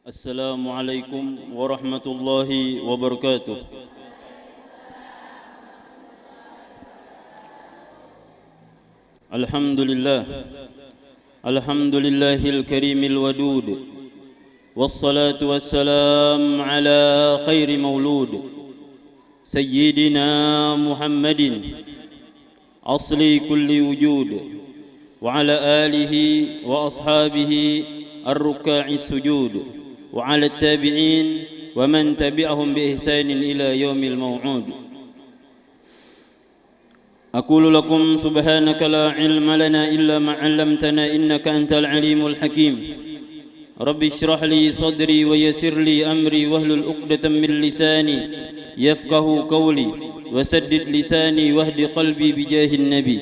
Assalamualaikum warahmatullahi wabarakatuh. Alhamdulillah, alhamdulillahil karimil wadud, wassalatu wassalam ala khairi maulud, sayyidina Muhammadin asli kulli wujud, wa ala alihi wa ashabihi ar-rukka'i sujud, وعلى التابعين ومن تبعهم بإحسان إلى يوم الموعود. أقول لكم سبحانك لا علم لنا إلا ما علمتنا إنك أنت العليم الحكيم. رب اشرح لي صدري ويسر لي أمري واحلل عقدة من لساني يفقه قولي وسدد لساني واهد قلبي بجاه النبي.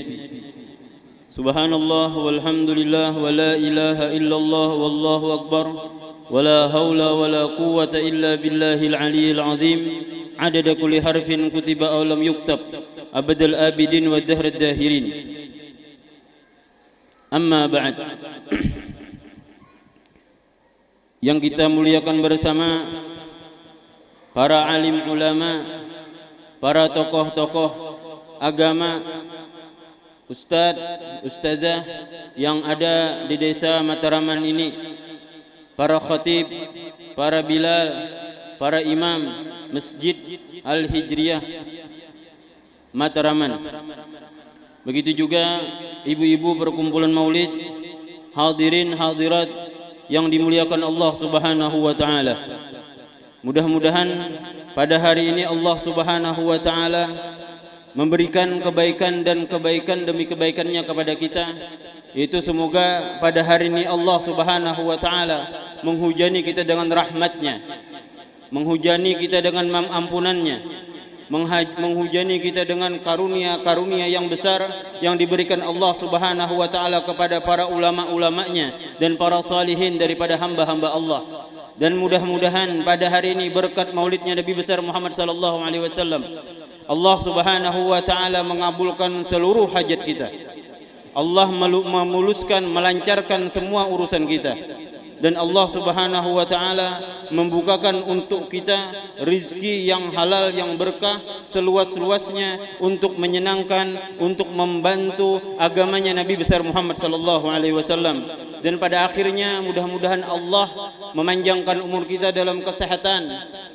سبحان الله والحمد لله ولا إله إلا الله والله أكبر ولا حول ولا قوة إلا بالله العلي العظيم عدد كل حرف كتب أو لم يكتب أبد الآبدين والدهر الداهرين. أما بعد. Yang kita muliakan bersama para alim ulama, para tokoh-tokoh agama, ustadz, ustazah yang ada di desa Mataraman ini, para khatib, para bilal, para imam Masjid Al-Hijriyah Mataraman. Begitu juga ibu-ibu perkumpulan maulid, hadirin hadirat yang dimuliakan Allah Subhanahu wa taala. Mudah-mudahan pada hari ini Allah Subhanahu wa taala memberikan kebaikan dan kebaikan demi kebaikannya kepada kita. Itu semoga pada hari ini Allah Subhanahu wa taala menghujani kita dengan rahmatnya, menghujani kita dengan ampunannya, menghujani kita dengan karunia-karunia yang besar yang diberikan Allah Subhanahu wa taala kepada para ulama-ulamanya dan para salihin daripada hamba-hamba Allah. Dan mudah-mudahan pada hari ini berkat maulidnya Nabi besar Muhammad sallallahu alaihi wasallam, Allah Subhanahu wa taala mengabulkan seluruh hajat kita. Allah memuluskan, melancarkan semua urusan kita, dan Allah Subhanahu wa taala membukakan untuk kita rizki yang halal yang berkah seluas-luasnya untuk menyenangkan, untuk membantu agamanya Nabi besar Muhammad sallallahu alaihi wasallam. Dan pada akhirnya mudah-mudahan Allah memanjangkan umur kita dalam kesehatan,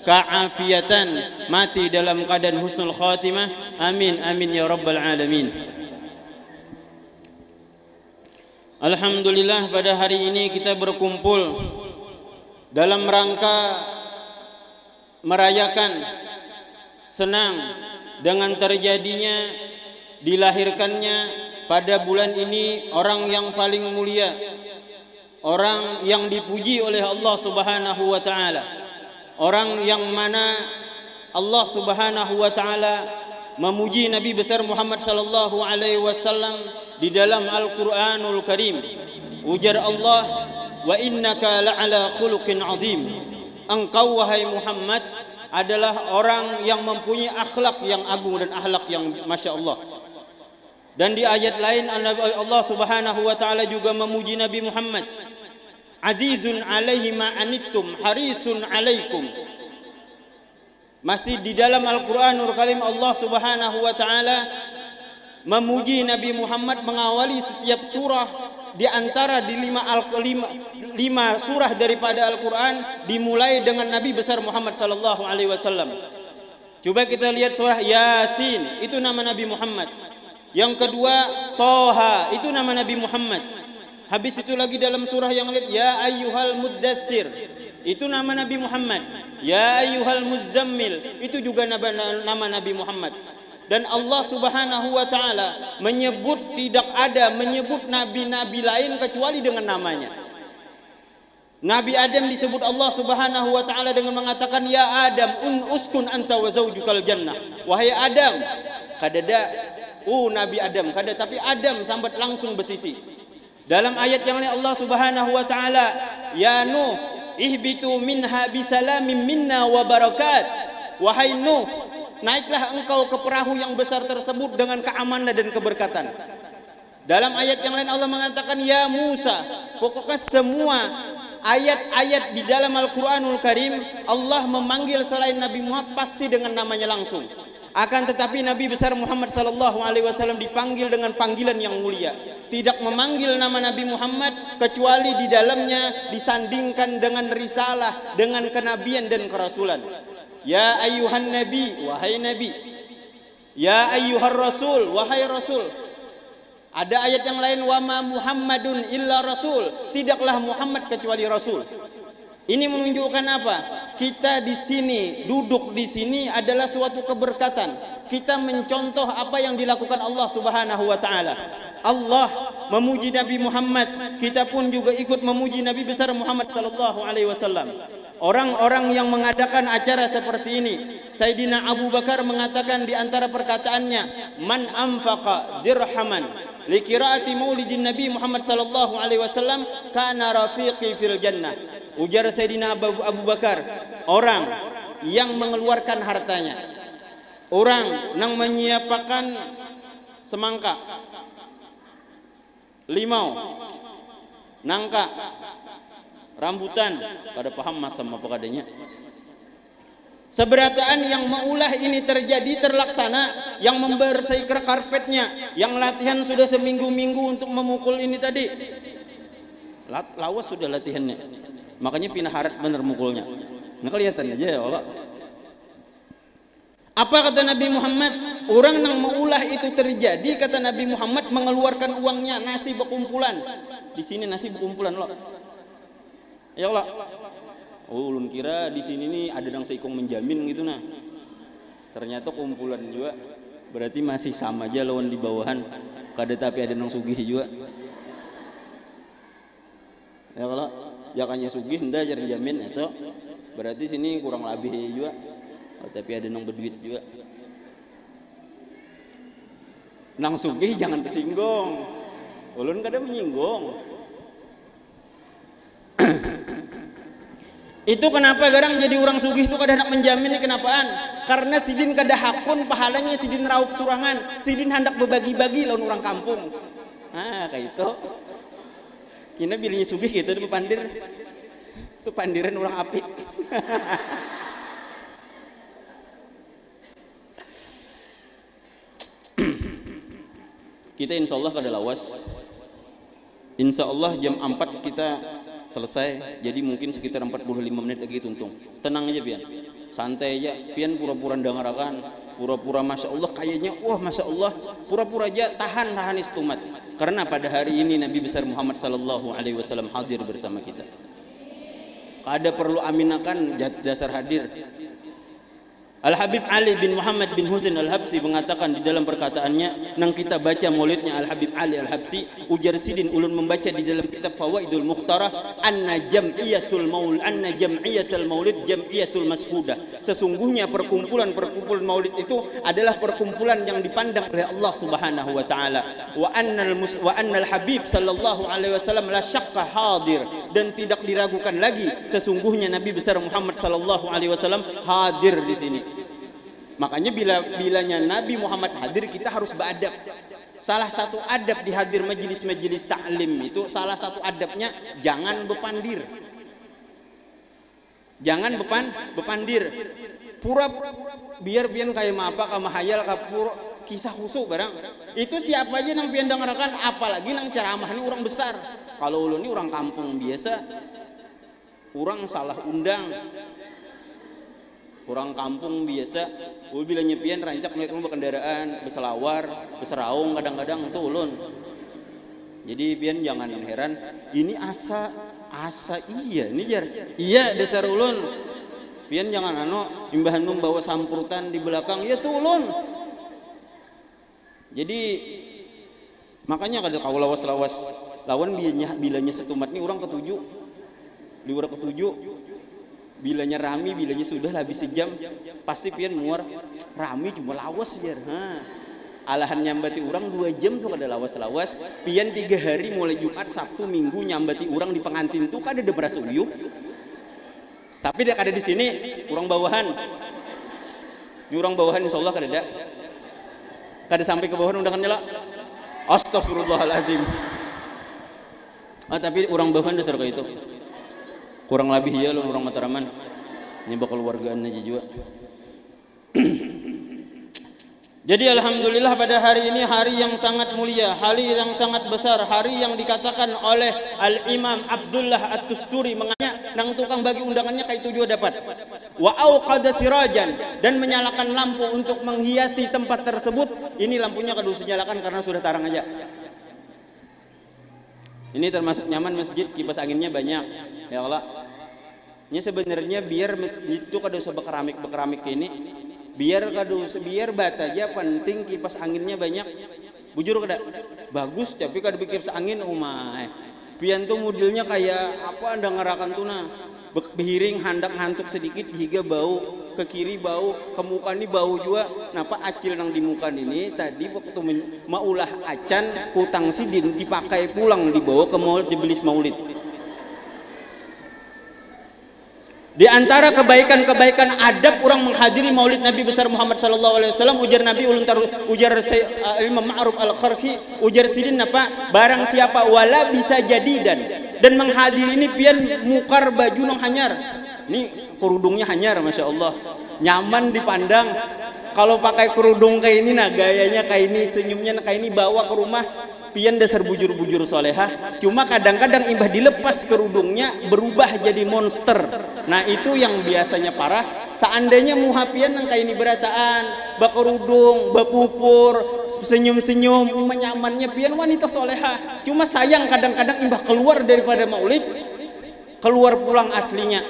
keafiatan, mati dalam keadaan husnul khatimah. Amin amin ya rabbal alamin. Alhamdulillah, pada hari ini kita berkumpul dalam rangka merayakan senang dengan terjadinya dilahirkannya pada bulan ini orang yang paling mulia, orang yang dipuji oleh Allah Subhanahu wa taala, orang yang mana Allah Subhanahu wa taala memuji Nabi besar Muhammad sallallahu alaihi wasallam di dalam Al-Qur'anul Karim. Ujar Allah, wa innaka la'ala khuluqin azim. Engkau wahai Muhammad adalah orang yang mempunyai akhlak yang agung dan akhlak yang Masya Allah. Dan di ayat lain Allah Subhanahu wa taala juga memuji Nabi Muhammad, azizun alaihi ma anittum harisun alaikum. Masih di dalam Al-Qur'anul Karim Allah Subhanahu wa taala memuji Nabi Muhammad mengawali setiap surah di antara di lima surah daripada Al-Quran dimulai dengan Nabi besar Muhammad sallallahu alaihi wasallam. Coba kita lihat surah Yasin, itu nama Nabi Muhammad. Yang kedua Toha, itu nama Nabi Muhammad. Habis itu lagi dalam surah yang lain, ya ayyuhal muddatsir, itu nama Nabi Muhammad. Ya ayyuhal muzammil, itu juga nama Nabi Muhammad. Dan Allah Subhanahu wa taala tidak ada menyebut nabi-nabi lain kecuali dengan namanya. Nabi Adam disebut Allah Subhanahu wa taala dengan mengatakan, ya Adam uskun anta wa zaujukal jannah. Wahai Adam, kadada Nabi Adam kada, tapi Adam sambat langsung bersisi. Dalam ayat yang lain Allah Subhanahu wa taala, ya Nuh ihbitu minha bisalamin minna wa barakat. Wahai Nuh, naiklah engkau ke perahu yang besar tersebut dengan keamanan dan keberkatan. Dalam ayat yang lain Allah mengatakan, ya Musa, pokoknya semua ayat-ayat di dalam Al-Quranul Karim Allah memanggil selain Nabi Muhammad pasti dengan namanya langsung. Akan tetapi Nabi besar Muhammad sallallahu alaihi wasallam dipanggil dengan panggilan yang mulia. Tidak memanggil nama Nabi Muhammad kecuali di dalamnya disandingkan dengan risalah, dengan kenabian dan kerasulan. Ya ayyuhan nabi, wahai nabi. Ya ayyuhar rasul, wahai rasul. Ada ayat yang lain, wa ma Muhammadun illa rasul. Tidaklah Muhammad kecuali rasul. Ini menunjukkan apa? Kita di sini, duduk di sini adalah suatu keberkatan. Kita mencontoh apa yang dilakukan Allah Subhanahu wa taala. Allah memuji Nabi Muhammad, kita pun juga ikut memuji Nabi besar Muhammad sallallahu alaihi wasallam. Orang-orang yang mengadakan acara seperti ini, Sayyidina Abu Bakar mengatakan di antara perkataannya, man anfaqa dirhaman liqiraati maulidin Nabi Muhammad sallallahu alaihi wasallam kana rafiqi fil jannah. Ujar Sayyidina Abu Bakar, orang yang mengeluarkan hartanya, orang yang menyiapkan semangka, limau, nangka, rambutan, pada paham mas sama pakadanya. Seberataan yang maulah ini terjadi terlaksana, yang membersih karpetnya, yang latihan sudah seminggu-minggu untuk memukul ini tadi. Lawas sudah latihannya. Makanya pindah harat bener mukulnya. Nah kelihatan aja ya Allah. Apa kata Nabi Muhammad? Orang yang maulah itu terjadi, kata Nabi Muhammad, mengeluarkan uangnya, nasi berkumpulan. Di sini nasi berkumpulan loh. Ya Allah. Oh, ulun kira di sini nih ada yang seikong menjamin gitu nah. Ternyata kumpulan juga. Berarti masih sama aja lawan di bawahan. Kada tapi ada yang sugih juga. Ya Allah. Ya kanya sugih ndak jar jamin itu. Berarti sini kurang lebih juga. Oh, tapi ada yang berduit juga. Nang sugih jangan tersinggung. Ulun kada menyinggung. Itu kenapa garang jadi orang sugih itu kada hendak menjamin kenapaan? Karena sidin kada hakun pahalanya sidin raup surangan, sidin hendak berbagi-bagi lawan orang kampung. Ah, kayak itu. Kina bilangnya sugih gitu itu pandir. Itu pandiran orang api. Kita insya Allah kada lawas. Insya Allah jam 4 kita selesai. Jadi mungkin sekitar 45 menit lagi tuntung. Tenang aja pian. Santai aja. Pian pura-pura dengarakan. Pura-pura masya Allah kayaknya wah masya Allah. Pura-pura aja tahan istumat. Karena pada hari ini Nabi besar Muhammad sallallahu alaihi wasallam hadir bersama kita. Kada perlu aminakan dasar hadir. Al-Habib Ali bin Muhammad bin Husain Al-Habsi mengatakan di dalam perkataannya, nang kita baca maulidnya Al-Habib Ali Al-Habsi, ujar sidin ulun membaca di dalam kitab Fawaidul Mukhtarah, anna jam'iyatul maulid jam'iyatul mashudah. Sesungguhnya perkumpulan maulid itu adalah perkumpulan yang dipandang oleh Allah Subhanahu wa taala. Wa annal Habib sallallahu alaihi wasallam la syakka hadir, dan tidak diragukan lagi sesungguhnya Nabi besar Muhammad sallallahu alaihi wasallam hadir di sini. Makanya bilanya Nabi Muhammad hadir kita harus beradab. Salah satu adab di hadir majelis-majelis ta'lim itu salah satu adabnya jangan bepandir. Jangan bepandir. Pura biar kayak apa ka mahayal ka pura kisah khusus barang. Itu siapa aja nang pian dengarkan, apalagi nang ceramah ini orang besar. Kalau ulun ini orang kampung biasa. Orang salah undang. Orang kampung biasa, bila nyepian rancak mereka berkendaraan, berselawar, berseraung kadang-kadang tuh ulun. Jadi pian jangan heran, ini asa iya, ini jar, iya dasar ulun. Pian jangan imbahan bawa sampurutan di belakang, iya tuh ulun. Jadi makanya kada kau lawas lawan bilanya setumat nih orang ketujuh, di orang ketujuh. Bilanya rami, bilanya sudah habis sejam, pasti pian muar rami cuma lawas jar. Alahan nyambati orang 2 jam tuh kada lawas-lawas. Pian 3 hari mulai Jumat, Sabtu, Minggu nyambati orang di pengantin tuh kada ada beras uyuh. Tapi dia kada di sini, orang bawahan. Ini orang bawahan insya Allah kada ada. Kada sampai ke bawahan undangannya lah. Astagfirullahaladzim. Tapi orang bawahan dasar kayak itu. kurang lebih ya lo orang Mataraman nyebab keluargaan aja juga. Jadi alhamdulillah pada hari ini hari yang sangat mulia, hari yang sangat besar, hari yang dikatakan oleh Al-Imam Abdullah At-Tusturi menganya nang tukang bagi undangannya kayak itu juga dapat. Wa auqada sirajan, dan menyalakan lampu untuk menghiasi tempat tersebut. Ini lampunya kudu dinyalakan karena sudah tarang aja. Ini termasuk nyaman masjid, kipas anginnya banyak. Ya Allah. Ini sebenarnya biar masjid itu kudu bekeramik ini biar bata aja penting kipas anginnya banyak bujur kada bagus tapi kada kipas angin umai pian tuh modelnya kayak apa anda ngarakan tuh nah behiring handak hantuk sedikit hingga bau ke kiri bau ke muka ini bau juga napa acil nang di muka ini tadi waktu maulah acan kutang sidin dipakai pulang dibawa ke mall dibelis maulid. Di antara kebaikan-kebaikan adab orang menghadiri Maulid Nabi besar Muhammad sallallahu alaihi wasallam ujar Nabi ujar Imam Ma'ruf Al-Kharfi ujar sidin apa barang siapa wala bisa jadidan dan menghadiri ini pian mukar baju nang hanyar. Ini kerudungnya hanyar Masya Allah nyaman dipandang. Kalau pakai kerudung kayak ini nah gayanya kayak ini senyumnya kayak ini bawa ke rumah pian dasar bujur-bujur solehah. Cuma kadang-kadang imbah dilepas kerudungnya berubah jadi monster. Nah itu yang biasanya parah. Seandainya muha pian yang kayak ini berataan bakerudung, bapupur, senyum-senyum menyamannya pian wanita solehah. Cuma sayang kadang-kadang imbah keluar daripada maulid keluar pulang aslinya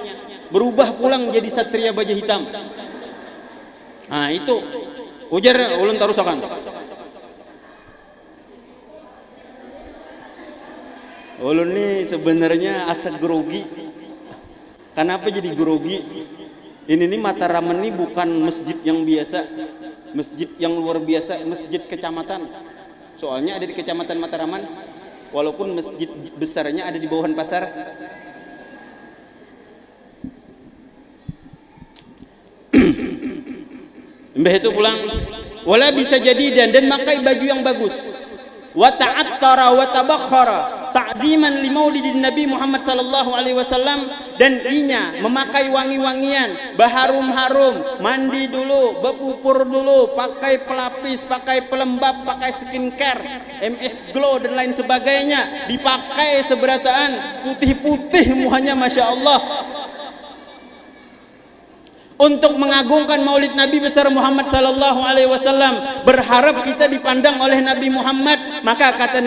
berubah pulang jadi satria baja hitam. Nah itu ujar ulun tarusakan. Ulun nih sebenarnya asa grogi. Kenapa jadi grogi? Ini nih Mataraman nih bukan masjid yang biasa, masjid yang luar biasa, masjid kecamatan. Soalnya ada di kecamatan Mataraman, walaupun masjid besarnya ada di bawahan pasar. Mbah itu pulang, wala bisa jadi dan makai baju yang bagus. Wa ta'attara wa tabakhara ta'ziman li maulidin Nabi Muhammad sallallahu alaihi wasallam dan inya memakai wangi-wangian, berharum-harum, mandi dulu, berpupur dulu, pakai pelapis, pakai pelembab, pakai skincare, MS Glow dan lain sebagainya, dipakai seberataan putih-putih muhanya Masya Allah untuk mengagungkan maulid Nabi besar Muhammad sallallahu alaihi wasallam. Berharap kita dipandang oleh Nabi Muhammad. Maka kata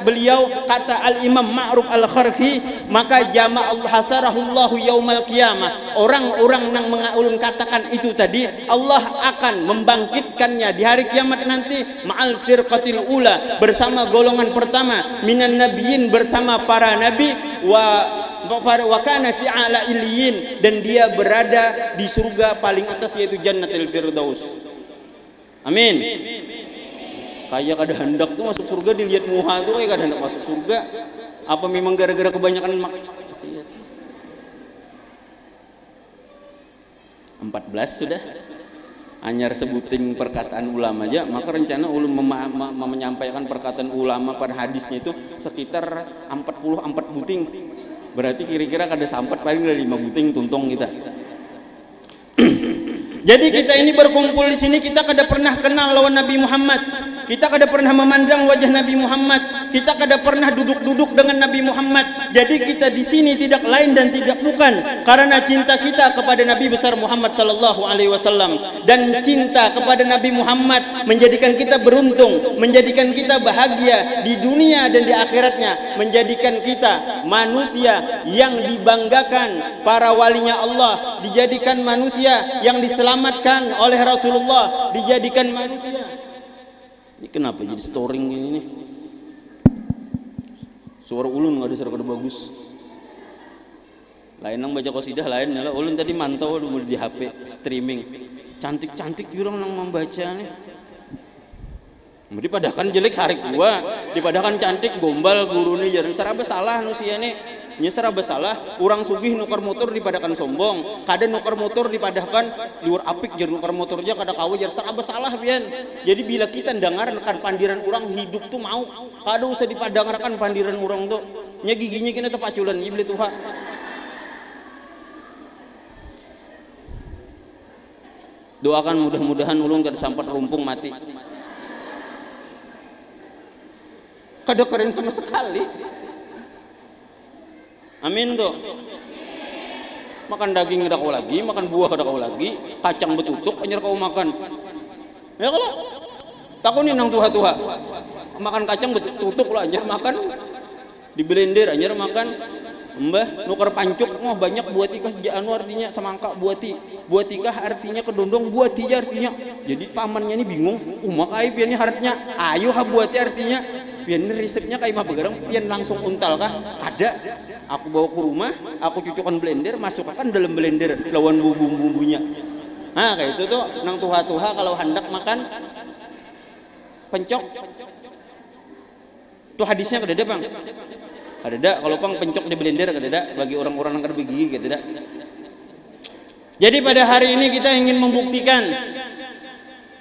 beliau, kata Al-Imam Ma'ruf Al-Kharfi, maka jama'al hasarahullahu yaumal qiyamah. Orang-orang yang mengaulun katakan itu tadi, Allah akan membangkitkannya di hari kiamat nanti ma'al firqatil ula, bersama golongan pertama, minan nabiyyin, bersama para nabi, wa kana fi ala illiyin, dan dia berada di surga paling atas yaitu Jannatul Firdaus. Amin. Kayak kada hendak tuh masuk surga dilihat muha tuh kayak kada hendak masuk surga. Apa memang gara-gara kebanyakan maksiat? 14 sudah. Anyar sebutin perkataan ulama aja, maka rencana ulun menyampaikan perkataan ulama pada hadisnya itu sekitar 44 buting. Berarti kira-kira kada sampai paling dari 5 buting tuntung kita. Jadi kita ini berkumpul di sini, kita kada pernah kenal lawan Nabi Muhammad. Kita kada pernah memandang wajah Nabi Muhammad. Kita kada pernah duduk-duduk dengan Nabi Muhammad. Jadi kita di sini tidak lain dan tidak bukan karena cinta kita kepada Nabi besar Muhammad sallallahu alaihi wasallam, dan cinta kepada Nabi Muhammad menjadikan kita beruntung, menjadikan kita bahagia di dunia dan di akhiratnya, menjadikan kita manusia yang dibanggakan para walinya Allah, dijadikan manusia yang diselamatkan oleh Rasulullah, dijadikan manusia. Ini kenapa jadi storing ini nih? Suara ulun nggak ada suara bagus. Lain nang baca qasidah lain lah. Ulun tadi mantau dulu di HP streaming. Cantik-cantik jurang nang membaca nih. Dipadakan jelek sarik gua, dipadakan cantik gombal guru nih jarang seraba salah nusia nih. Nyesera basalah, orang sugih nukar motor dipadakan sombong, kada nukar motor dipadakan liur apik jar nukar motornya kada kawa jar seraba salah pian. Jadi bila kita dengarkan pandiran orang hidup tuh mau, kada usah dipadangarkan pandiran orang tuh. Nya giginya kena tepaculan ibli tuha. Doakan mudah-mudahan ulun kada sampat rumpung mati. Kada keren sama sekali. Amin tuh. Makan daging kada kau lagi, makan buah kada kau lagi, kacang betutuk anjir kau makan. Ya kalau takunin nang tuha-tuha. Makan kacang betutuk lah anjir makan. Di blender anjir makan. Mbah nuker pancuk mah banyak buatikah anu artinya semangka buatikah artinya kedondong buatija artinya. Jadi pamannya ini bingung makai pian ini harapnya ayo ha buati artinya pian resepnya kayak mah begerang pian langsung untal kah kada aku bawa ke rumah aku cucukkan blender masukkan dalam blender lawan bumbu-bumbunya. Nah kayak itu tuh nang tuha-tuha kalau hendak makan pencok tuh hadisnya kada ada bang. Ada kalau pang pencok di blender ada bagi orang-orang yang kada gigi ada. Jadi pada hari ini kita ingin membuktikan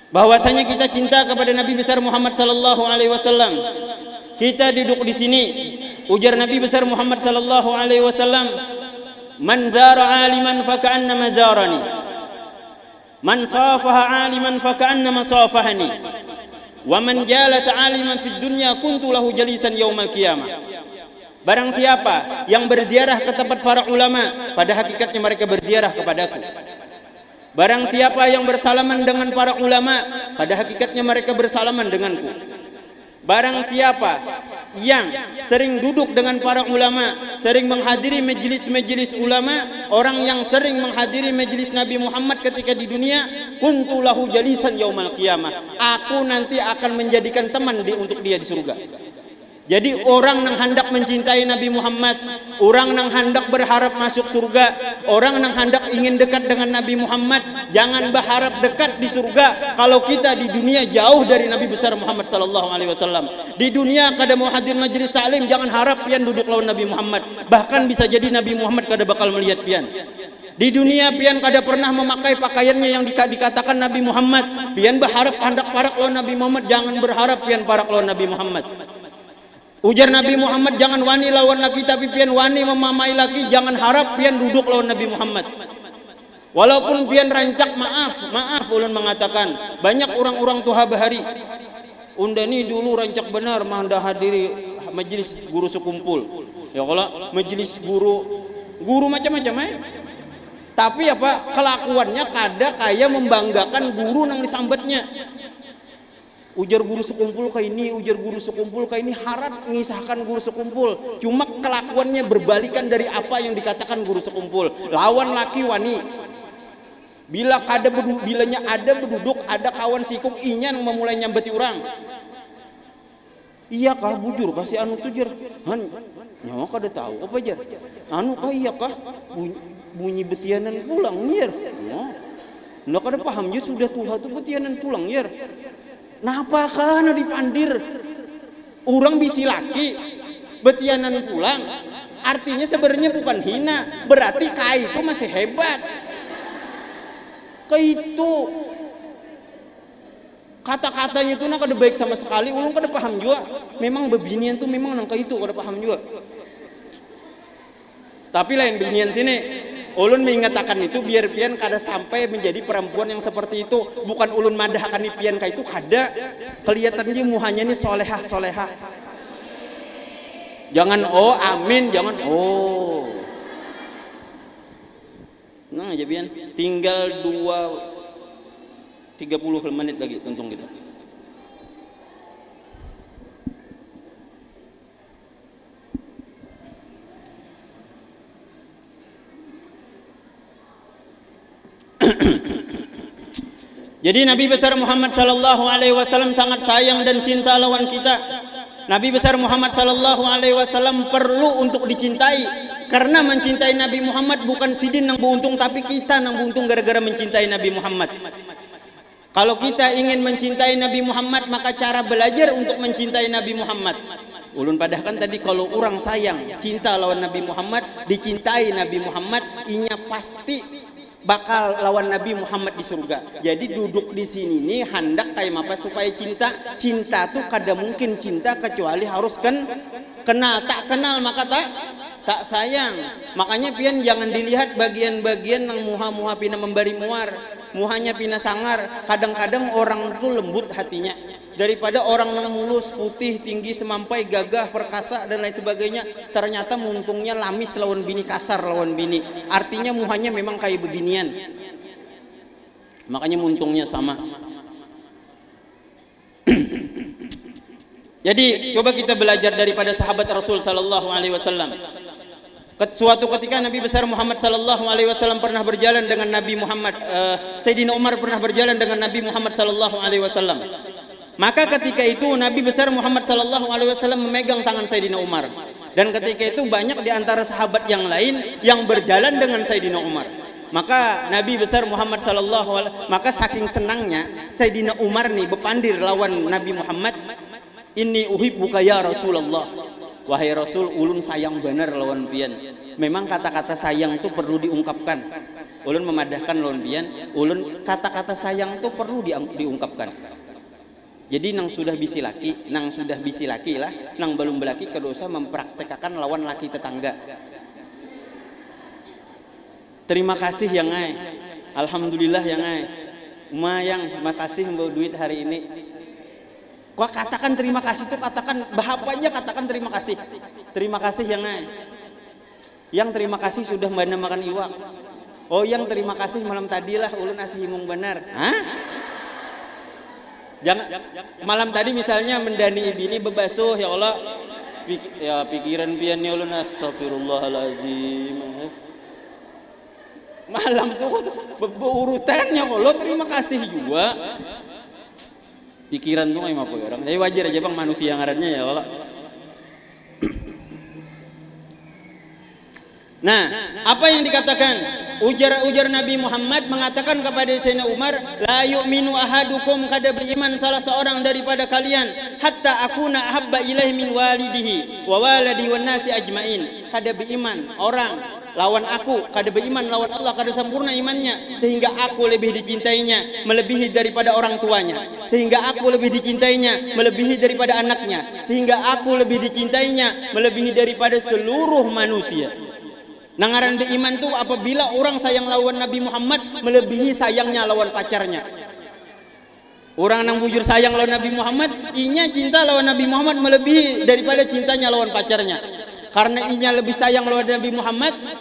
bahwasanya kita cinta kepada Nabi besar Muhammad sallallahu alaihi wasallam. Kita duduk di sini ujar Nabi besar Muhammad sallallahu alaihi wasallam, "Man zara 'aliman fa ka'annama zarani. Man safaha 'aliman fa ka'annama safahani. Wa man jalasa 'aliman fid dunya kuntu lahu jalisan yaumal qiyamah." Barang siapa yang berziarah ke tempat para ulama, pada hakikatnya mereka berziarah kepadaku. Barang siapa yang bersalaman dengan para ulama, pada hakikatnya mereka bersalaman denganku. Barang siapa yang sering duduk dengan para ulama, sering menghadiri majelis-majelis ulama, orang yang sering menghadiri majelis Nabi Muhammad ketika di dunia, kuntu lahu jalisan yaumal qiyamah. Aku nanti akan menjadikan teman untuk dia di surga. Jadi orang yang hendak mencintai Nabi Muhammad, orang yang hendak berharap masuk surga, orang yang hendak ingin dekat dengan Nabi Muhammad, jangan berharap dekat di surga kalau kita di dunia jauh dari Nabi besar Muhammad sallallahu alaihi wasallam. Di dunia kada mau hadir majelis taklim, jangan harap pian duduk lawan Nabi Muhammad. Bahkan bisa jadi Nabi Muhammad kada bakal melihat pian. Di dunia pian kada pernah memakai pakaiannya yang dikatakan Nabi Muhammad. Pian berharap hendak parak lawan Nabi Muhammad, jangan berharap pian parak lawan Nabi Muhammad. Ujar Nabi Muhammad, jangan wani lawan laki tapi pian wani memamai laki, jangan harap pian duduk lawan Nabi Muhammad. Walaupun pian rancak maaf ulun mengatakan banyak orang-orang tuha bahari undani dulu rancak benar mah hadiri majelis guru sekumpul. Ya kalau majelis guru macam-macam tapi apa kelakuannya kada kayak membanggakan guru nang disambatnya. Ujar guru sekumpul kayak ini, ujar guru sekumpul kayak ini, harap mengisahkan guru sekumpul. Cuma kelakuannya berbalikan dari apa yang dikatakan guru sekumpul. Lawan laki wani. Bilanya ada berduduk, ada kawan sikung inyan memulai nyambeti orang. Iya kah bujur kasih anu tujar. Nyawa kada tahu apa jar. Anu kah iya kah bunyi betianan pulang yer. Nah kada paham ya sudah tuha tu betianan pulang yer. Napa kana dipandir orang bisi laki betianan pulang artinya sebenarnya bukan hina, berarti kai itu masih hebat. Kai itu kata-katanya itu nak kada baik sama sekali, ulun kada paham juga. Memang bebinian tuh memang nang kai itu kada paham juga. Tapi lain binian sini, ulun mengatakan itu biar pian kada sampai menjadi perempuan yang seperti itu. Bukan ulun madahkan ni pian ka itu kada. Kelihatannya muhanya ni solehah. Jangan oh amin, jangan oh. Nah aja pian, tinggal 30 menit lagi tuntung kita. Jadi Nabi besar Muhammad sallallahu alaihi wasallam sangat sayang dan cinta lawan kita. Nabi besar Muhammad sallallahu alaihi wasallam perlu untuk dicintai karena mencintai Nabi Muhammad bukan sidin nang beruntung tapi kita nang beruntung gara-gara mencintai Nabi Muhammad. Kalau kita ingin mencintai Nabi Muhammad maka cara belajar untuk mencintai Nabi Muhammad. Ulun padahkan tadi kalau orang sayang cinta lawan Nabi Muhammad, dicintai Nabi Muhammad, inya pasti bakal lawan Nabi Muhammad di surga. Jadi duduk di sini nih hendak kayak apa supaya cinta tuh kada mungkin cinta kecuali harus kenal. Tak kenal maka tak sayang. Makanya pian jangan dilihat bagian-bagian yang muha-muha pina memberi muar. muhanya pina sangar. Kadang-kadang orang itu lembut hatinya daripada orang yang mulus, putih, tinggi, semampai, gagah, perkasa dan lain sebagainya. Ternyata muntungnya lamis lawan bini, kasar lawan bini. Artinya muhanya memang kayak beginian. Makanya muntungnya sama. Jadi coba kita belajar daripada sahabat Rasul sallallahu alaihi wasallam. Suatu ketika Nabi besar Muhammad sallallahu alaihi wasallam pernah berjalan dengan Nabi Muhammad, Sayyidina Umar pernah berjalan dengan Nabi Muhammad sallallahu alaihi wasallam. Maka ketika itu Nabi besar Muhammad sallallahu alaihi wasallam memegang tangan Sayyidina Umar. Dan ketika itu banyak di antara sahabat yang lain yang berjalan dengan Sayyidina Umar. Maka Nabi besar Muhammad sallallahu alaihi wasallam, maka saking senangnya Sayyidina Umar nih bepandir lawan Nabi Muhammad, "Inni uhibbuka ya Rasulullah." Wahai Rasul, ulun sayang bener lawan pian. Memang kata-kata sayang itu perlu diungkapkan. Ulun memadahkan lawan pian, ulun kata-kata sayang itu perlu diungkapkan. Jadi nang sudah bisi laki, lah, nang belum belaki kedosa mempraktekkan lawan laki tetangga. Terima kasih yang ngai. Alhamdulillah yang ngai. Umayang, makasih membawa duit hari ini. Kau katakan terima kasih tuh, katakan bahapanya, katakan terima kasih. Terima kasih yang ngai. Yang terima kasih sudah mana makan iwak. Oh, yang terima kasih malam tadilah ulun asih himung benar. Hah? Jangan malam tadi misalnya mendani bini bebasuh, ya Allah. Pikiran pian ya ulun, astagfirullahalazim. Malam tuh berurutannya kalau terima kasih juga. Pikiran tuh emang apa orang. Jadi wajar aja bang manusia ngarannya ya Allah. Nah, apa yang dikatakan? Ujar Nabi Muhammad mengatakan kepada Sayyidina Umar, la yu'minu ahadukum, kada beriman salah seorang daripada kalian hatta akuna ahabba ilaihi min walidihi wa waladi wan nasi ajmain. Kada beriman orang lawan aku, kada beriman lawan Allah, kada sempurna imannya sehingga aku lebih dicintainya melebihi daripada orang tuanya, sehingga aku lebih dicintainya melebihi daripada anaknya, sehingga aku lebih dicintainya melebihi daripada seluruh manusia. Nangaran beriman tuh apabila orang sayang lawan Nabi Muhammad melebihi sayangnya lawan pacarnya. Orang yang bujur sayang lawan Nabi Muhammad, inya cinta lawan Nabi Muhammad melebihi daripada cintanya lawan pacarnya. Karena inya lebih sayang lawan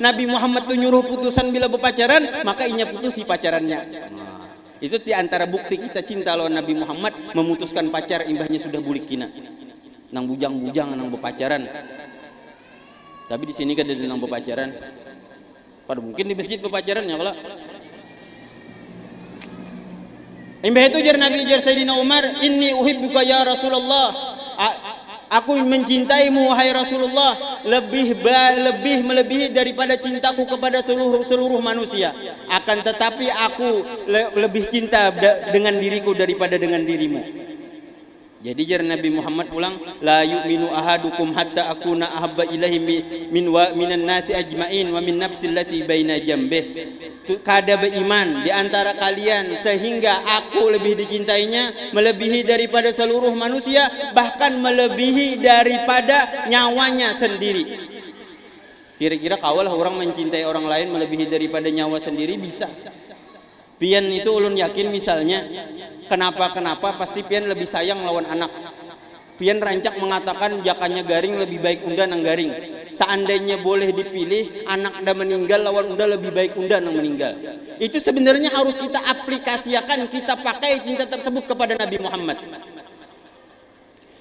Nabi Muhammad tuh nyuruh putusan bila berpacaran, maka inya putusi pacarannya. Itu di antara bukti kita cinta lawan Nabi Muhammad, memutuskan pacar imbahnya sudah bulik kina. Nang bujang-bujang nang berpacaran. Tapi di sini kan ada nang berpacaran. Pada mungkin di masjid berpacaran ya kalau. Imbah itu jar Nabi jar Sayyidina Umar, inni uhibbuka ya Rasulullah. Aku mencintaimu wahai Rasulullah lebih melebihi daripada cintaku kepada seluruh manusia. Akan tetapi aku lebih cinta dengan diriku daripada dengan dirimu. Jadi jar Nabi Muhammad pulang, la yu'minu ahadukum hatta akuna ahabba ilaihi minan nasi ajmain wa min nafsil lati baina jambih. Kada beriman di antara kalian sehingga aku lebih dicintainya melebihi daripada seluruh manusia, bahkan melebihi daripada nyawanya sendiri. Kira-kira kawalah orang mencintai orang lain melebihi daripada nyawa sendiri bisa? Pian itu ulun yakin misalnya kenapa pasti pian lebih sayang lawan anak. Pian rancak mengatakan jakanya garing lebih baik unda nang garing. Seandainya boleh dipilih anak unda meninggal lawan unda lebih baik unda nang meninggal. Itu sebenarnya harus kita aplikasikan, kita pakai cinta tersebut kepada Nabi Muhammad.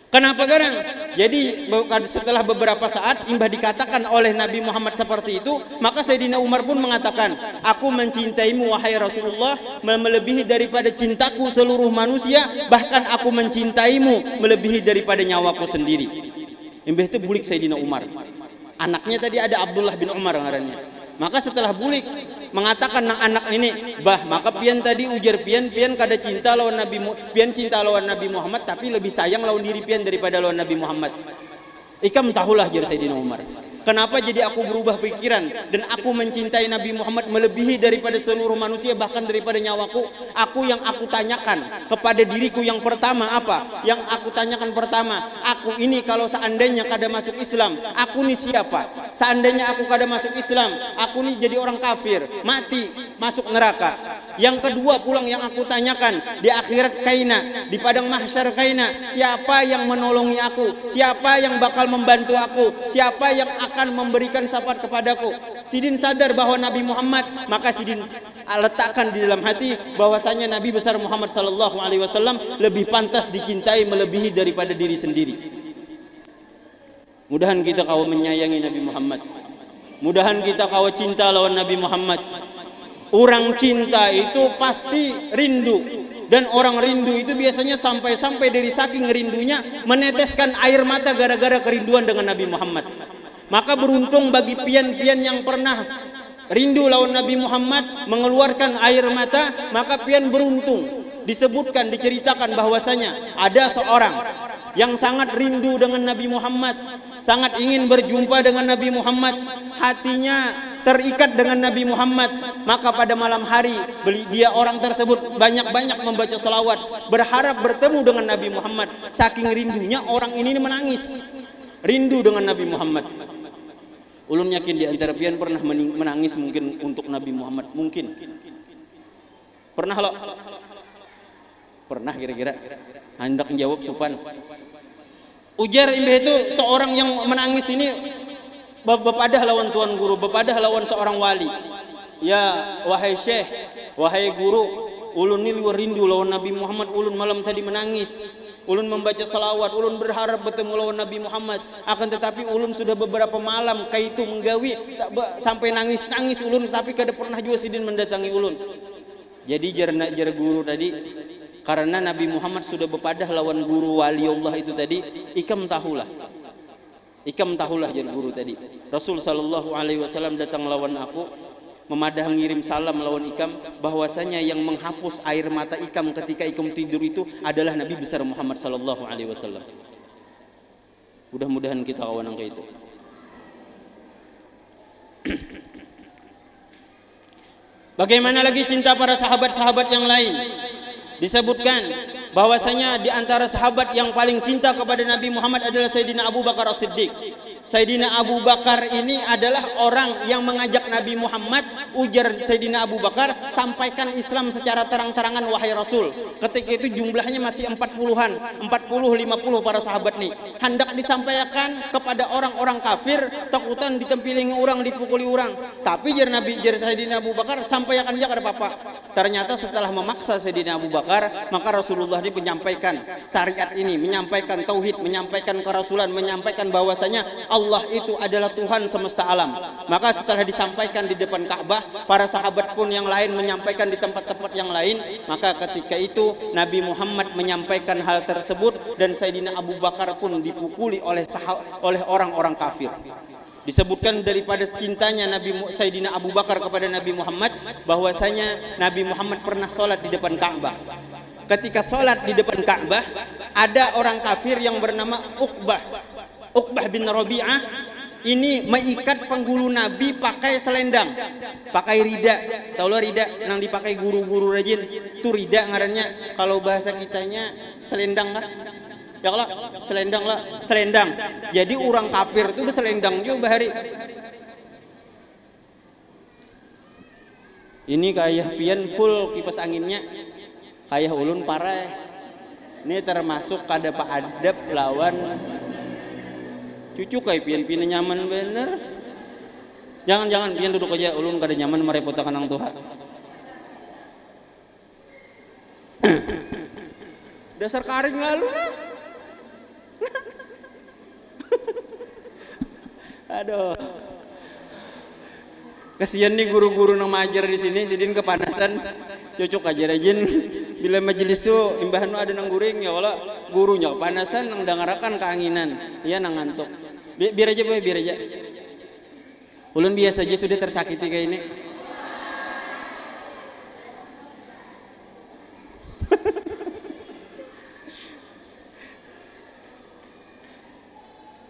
Kenapa garang? Jadi setelah beberapa saat imbah dikatakan oleh Nabi Muhammad seperti itu, maka Sayyidina Umar pun mengatakan, aku mencintaimu wahai Rasulullah melebihi daripada cintaku seluruh manusia, bahkan aku mencintaimu melebihi daripada nyawaku sendiri. Imbah itu bulik Sayyidina Umar. Anaknya tadi ada Abdullah bin Umar ngarannya. Maka setelah bulik mengatakan nang anak ini, bah maka pian tadi ujar pian kada cinta lawan cinta lawan Nabi Muhammad tapi lebih sayang lawan diri pian daripada lawan Nabi Muhammad. Ikam tahulah jar Sayyidina Umar. Kenapa jadi aku berubah pikiran dan aku mencintai Nabi Muhammad melebihi daripada seluruh manusia bahkan daripada nyawaku? Yang aku tanyakan kepada diriku yang pertama apa? Yang aku tanyakan pertama, aku ini kalau seandainya kada masuk Islam, aku ini siapa? Seandainya aku kada masuk Islam, aku ini jadi orang kafir, mati, masuk neraka. Yang kedua pulang yang aku tanyakan, di akhirat kaina, di padang mahsyar kaina, siapa yang menolongi aku? Siapa yang bakal membantu aku? Siapa yang akan memberikan syafaat kepadaku? Sidin sadar bahwa Nabi Muhammad, maka Sidin letakkan di dalam hati bahwasanya Nabi besar Muhammad sallallahu alaihi wasallam lebih pantas dicintai melebihi daripada diri sendiri. Mudahan kita kau menyayangi Nabi Muhammad. Mudahan kita kau cinta lawan Nabi Muhammad. Orang cinta itu pasti rindu, dan orang rindu itu biasanya sampai-sampai dari saking rindunya meneteskan air mata gara-gara kerinduan dengan Nabi Muhammad. Maka beruntung bagi pian-pian yang pernah rindu lawan Nabi Muhammad mengeluarkan air mata, maka pian beruntung. Disebutkan, diceritakan bahwasanya ada seorang yang sangat rindu dengan Nabi Muhammad, sangat ingin berjumpa dengan Nabi Muhammad, hatinya terikat dengan Nabi Muhammad. Maka pada malam hari dia orang tersebut banyak-banyak membaca selawat, berharap bertemu dengan Nabi Muhammad. Saking rindunya orang ini menangis, rindu dengan Nabi Muhammad. Ulun yakin di antara pian pernah menangis mungkin untuk Nabi Muhammad, mungkin pernah lo? Pernah kira-kira? Hendak menjawab supan. Ujar imbah itu seorang yang menangis ini bepadah lawan tuan guru, bepadah lawan seorang wali. Ya wahai syekh, wahai guru, ulun ini rindu lawan Nabi Muhammad. Ulun malam tadi menangis, ulun membaca salawat, ulun berharap bertemu lawan Nabi Muhammad. Akan tetapi ulun sudah beberapa malam kaitu menggawi sampai nangis-nangis ulun, tapi kada pernah juga Sidin mendatangi ulun. Jadi jar guru tadi, karena Nabi Muhammad sudah bepadah lawan guru wali Allah itu tadi, ikam tahulah jar guru tadi. Rasul sallallahu alaihi wasallam datang lawan aku, memadah ngirim salam lawan ikam, bahwasanya yang menghapus air mata ikam ketika ikam tidur itu adalah Nabi besar Muhammad sallallahu alaihi wasallam. Mudah-mudahan kita kawan angka itu. Bagaimana lagi cinta para sahabat-sahabat yang lain? Disebutkan bahwasanya di antara sahabat yang paling cinta kepada Nabi Muhammad adalah Sayyidina Abu Bakar As-Siddiq. Sayyidina Abu Bakar ini adalah orang yang mengajak Nabi Muhammad. Ujar Sayyidina Abu Bakar, sampaikan Islam secara terang-terangan wahai Rasul. Ketika itu jumlahnya masih 40-an, 40-50 para sahabat nih. Hendak disampaikan kepada orang-orang kafir, takutan ditempilingi orang, dipukuli orang. Tapi jar Sayyidina Abu Bakar, sampaikan aja kada apa-apa. Ternyata setelah memaksa Sayyidina Abu Bakar, maka Rasulullah ini menyampaikan syariat ini, menyampaikan tauhid, menyampaikan kerasulan, menyampaikan bahwasanya Allah itu adalah Tuhan semesta alam. Maka setelah disampaikan di depan Ka'bah, para sahabat pun yang lain menyampaikan di tempat-tempat yang lain. Maka ketika itu Nabi Muhammad menyampaikan hal tersebut, dan Sayyidina Abu Bakar pun dipukuli oleh orang-orang kafir. Disebutkan daripada cintanya Sayyidina Abu Bakar kepada Nabi Muhammad, bahwasanya Nabi Muhammad pernah sholat di depan Ka'bah. Ketika sholat di depan Ka'bah, ada orang kafir yang bernama Uqbah bin Rabi'ah. Ini mengikat penggulu Nabi pakai selendang, pakai rida. Tahu lo rida yang dipakai guru-guru rajin? Itu rida ngarannya. Kalau bahasa kitanya selendang lah. Ya kalau selendang lah, selendang. Jadi orang kafir itu berselendang juga bahari. Ini kayak pian full kipas anginnya, kayak ulun parah. Ini termasuk kada pak adab lawan cucu kayak pian nyaman bener. Jangan pian duduk aja, ulun kada nyaman merepotkan orang tua. Dasar karing lalu lah. Aduh. Kasihan nih guru-guru yang mengajar di sini, Sidin kepanasan. Cocok aja rajin. Bila majelis tuh imbahan ada nang guring ya wala gurunya kepanasan, nang dengarakan keanginan. Iya nang ngantuk. Biar aja boy, biar aja. Ulun biasa aja sudah tersakiti kayak ini.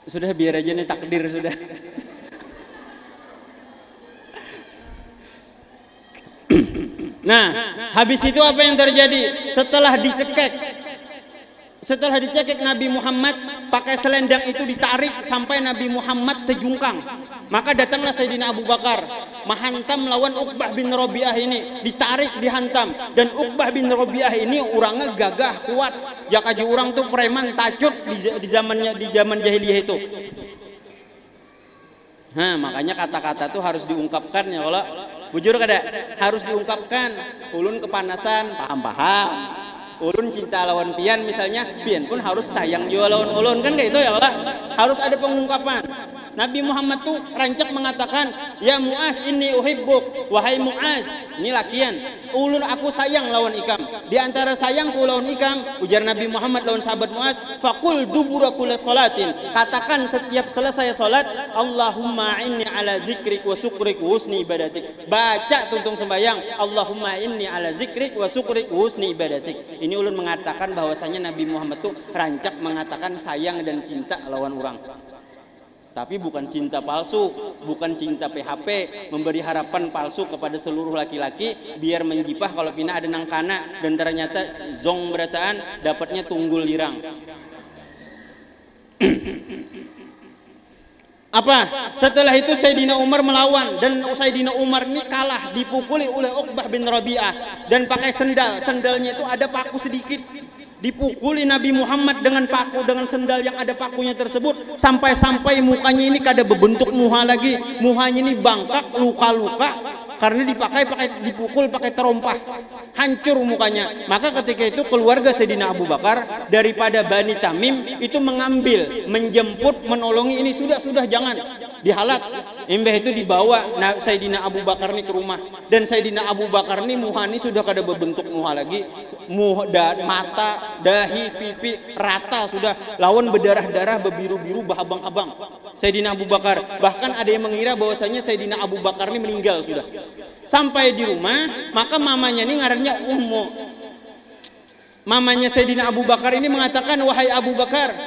Sudah biar aja nih, takdir sudah. Nah, habis itu apa yang terjadi? Setelah dicekik Nabi Muhammad pakai selendang itu ditarik sampai Nabi Muhammad terjungkang. Maka datanglah Sayyidina Abu Bakar. menghantam lawan Uqbah bin Rabi'ah ini, ditarik, dihantam. Dan Uqbah bin Rabi'ah ini orangnya gagah, kuat. Jaka orang tuh preman tacut di zaman jahiliyah itu. Makanya kata-kata tuh harus diungkapkan ya Allah. Bujur kada harus diungkapkan. Ulun kepanasan, paham-paham. Ulun cinta lawan pian misalnya, pian pun harus sayang juga lawan ulun, kan kayak itu ya Allah. Harus ada pengungkapan. Nabi Muhammad tuh rancak mengatakan, ya Mu'az inni uhibbuk, wahai Mu'az, ini lakian, ulun aku sayang lawan ikam. Di antara sayangku lawan ikam, ujar Nabi Muhammad lawan sahabat Mu'az, faqul dubura kulli salatin, katakan setiap selesai salat, Allahumma inni ala zikrik wa syukrik wa husni ibadatik. Baca tuntung sembayang, Allahumma inni ala zikrik wa syukrik wa husni ibadatik. Ini ulun mengatakan bahwasanya Nabi Muhammad tuh rancak mengatakan sayang dan cinta lawan orang. Tapi bukan cinta palsu, bukan cinta PHP, memberi harapan palsu kepada seluruh laki-laki biar menjipah kalau pina ada nang kana dan ternyata zong berataan dapatnya tunggul lirang. Apa? Setelah itu Sayyidina Umar melawan dan Sayyidina Umar ini kalah, dipukuli oleh Uqbah bin Rabi'ah dan pakai sendal. Sendalnya itu ada paku sedikit. Dipukuli Nabi Muhammad dengan paku, dengan sendal yang ada pakunya tersebut, sampai-sampai mukanya ini kada berbentuk muha lagi, muhanya ini bangkak, luka-luka karena dipukul pakai terompah, hancur mukanya. Maka ketika itu keluarga Sayyidina Abu Bakar daripada Bani Tamim itu mengambil, menjemput, menolongi ini, sudah jangan dihalat. Imbah itu dibawa Sayyidina Abu Bakar ini ke rumah, dan Sayyidina Abu Bakar ini muhani sudah kada berbentuk muha lagi, mata, dahi, pipi rata sudah, lawan berdarah-darah, berbiru-biru, berhabang-habang Sayyidina Abu Bakar. Bahkan ada yang mengira bahwasanya Sayyidina Abu Bakar ini meninggal sudah. Sampai di rumah, maka mamanya ini ngarannya Ummu. Mamanya Sayyidina Abu Bakar ini mengatakan, wahai Abu Bakar,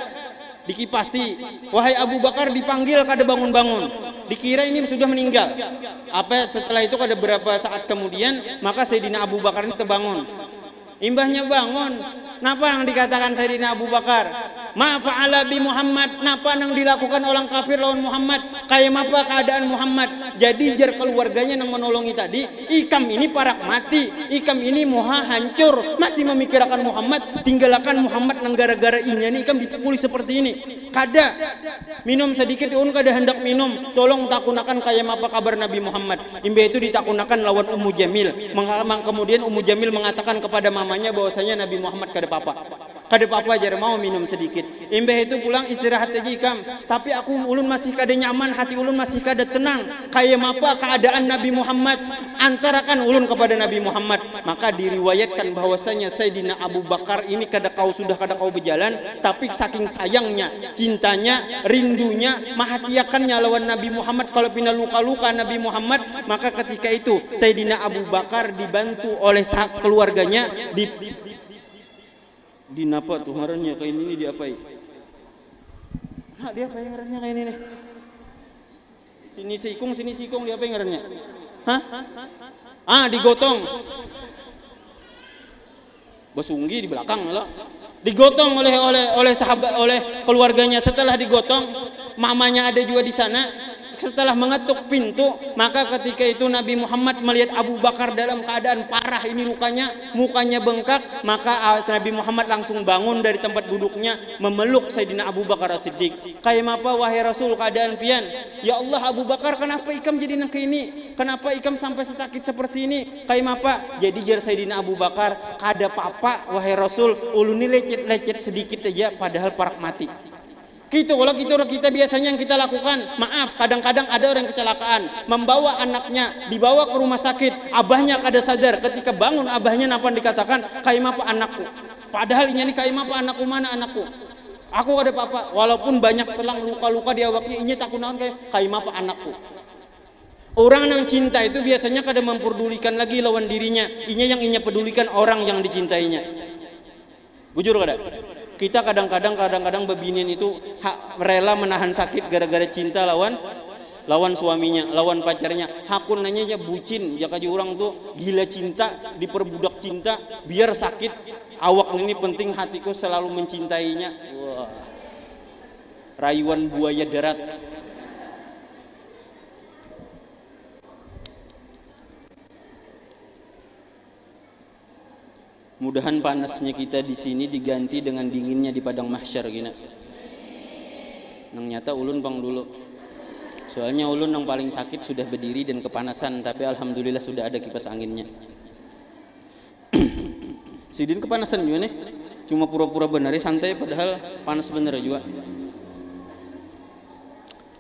dikipasi, wahai Abu Bakar, dipanggil kada bangun-bangun, dikira ini sudah meninggal. Setelah itu kada berapa saat kemudian, maka Sayyidina Abu Bakar ini terbangun. Imbahnya bangun, napa yang dikatakan Sayyidina Abu Bakar? Ma fa'ala bi Muhammad, napa yang dilakukan orang kafir lawan Muhammad? Kayak apa keadaan Muhammad? Jadi jar keluarganya yang menolongi tadi, ikam ini parak mati, ikam ini moha hancur, masih memikirkan Muhammad, tinggalkan Muhammad nang gara-gara inya nih ikam dipukuli seperti ini. Kada minum sedikit un kada hendak minum, tolong takunakan kayak apa kabar Nabi Muhammad. Imbah itu ditakunakan lawan Ummu Jamil. Kemudian Ummu Jamil mengatakan kepada mamanya bahwasanya Nabi Muhammad kada apa jar mau minum sedikit. Imbah itu pulang istirahat aja ikam, tapi aku ulun masih kada nyaman, hati ulun masih kada tenang. Kayak apa keadaan Nabi Muhammad? Antarakan ulun kepada Nabi Muhammad. Maka diriwayatkan bahwasanya Sayyidina Abu Bakar ini sudah kada kau berjalan, tapi saking sayangnya, cintanya, rindunya, mahatiakannya lawan Nabi Muhammad kalau pina luka-luka Nabi Muhammad, maka ketika itu Sayyidina Abu Bakar dibantu oleh keluarganya di napa tuh ngarannya kayak ini diapai? Nah, dia apa yang ngarannya kayak ini nih? Sini sikung dia apa yang ngarannya? Hah? Digotong. Basunggi di belakang lah. Digotong oleh sahabat, oleh keluarganya. Setelah digotong, mamanya ada juga di sana. Setelah mengetuk pintu, maka ketika itu Nabi Muhammad melihat Abu Bakar dalam keadaan parah ini lukanya, mukanya bengkak, maka Nabi Muhammad langsung bangun dari tempat duduknya memeluk Sayyidina Abu Bakar As-Siddiq. Kayak apa wahai Rasul keadaan pian? Ya Allah Abu Bakar, kenapa ikam jadi nang ini? Kenapa ikam sampai sesakit seperti ini? Kayak apa? Jadi jar Sayyidina Abu Bakar, kada apa-apa wahai Rasul, ulun ini lecet sedikit aja padahal parak mati. Kalau kita biasanya yang kita lakukan, maaf, kadang-kadang ada orang kecelakaan, membawa anaknya, dibawa ke rumah sakit, abahnya kada sadar, ketika bangun abahnya napa dikatakan, kayak apa anakku? Padahal ini kayak apa anakku, mana anakku? Aku ada apa-apa, walaupun banyak selang luka-luka di awaknya, ini takunan kayak apa anakku? Orang yang cinta itu biasanya kada memperdulikan lagi lawan dirinya, yang pedulikan orang yang dicintainya. Bujur kada? Kita kadang-kadang bebinian itu rela menahan sakit gara-gara cinta lawan suaminya, lawan pacarnya. Hakun nanya aja bucin, jaka orang tuh gila cinta, diperbudak cinta, biar sakit. Awak ini penting hatiku selalu mencintainya. Wah. Rayuan buaya darat. Mudahan panasnya kita di sini diganti dengan dinginnya di padang mahsyar gina. Nang nyata ulun bang dulu. Soalnya ulun yang paling sakit sudah berdiri dan kepanasan, tapi alhamdulillah sudah ada kipas anginnya. Sidin kepanasan juga nih. Cuma pura-pura benar santai padahal panas bener juga.